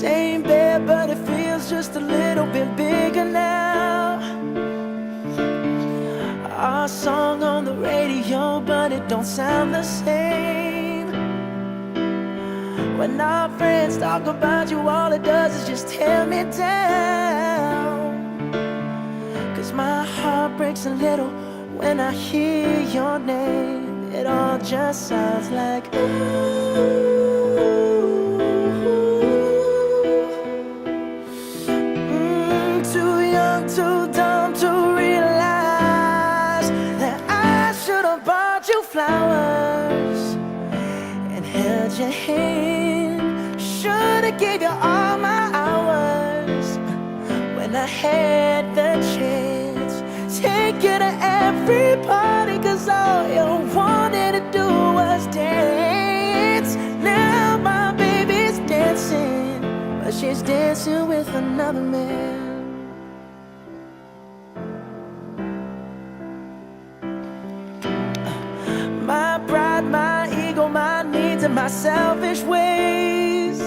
Same bed, but it feels just a little bit bigger now. Our song on the radio, but it don't sound the same. When our friends talk about you, all it does is just tear me down. 'Cause my heart breaks a little when I hear your name. It all just sounds like ooh. Too young, too dumb to realize that I should have bought you flowers and held your hand. Should have gave you all my hours when I had the chance. Take you to every party, 'cause all you wanted to do was dance. Now my baby's dancing, but she's dancing with another man. My pride, my ego, my needs, and my selfish ways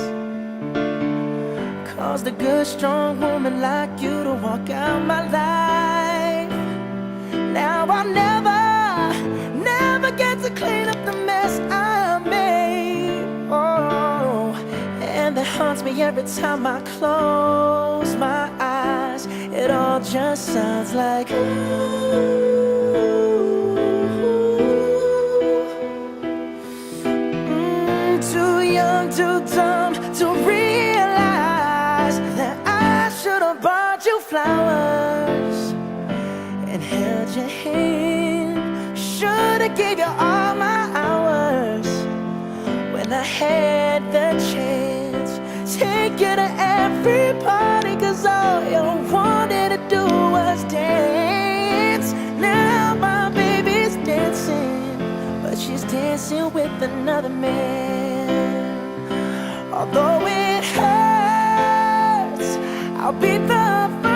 caused a good, strong woman like you to walk out my life. Now I'll never get to clean up the mess I made. Oh, and that haunts me every time I close my eyes. It all just sounds like ooh. Too young, too dumb to realize that I should have bought you flowers and held your hand. Should have gave you all my hours when I had the chance. Take you to every party, 'cause all you wanted to do was dance. Now my baby's dancing, but she's dancing with another man. Although it hurts, I'll be the first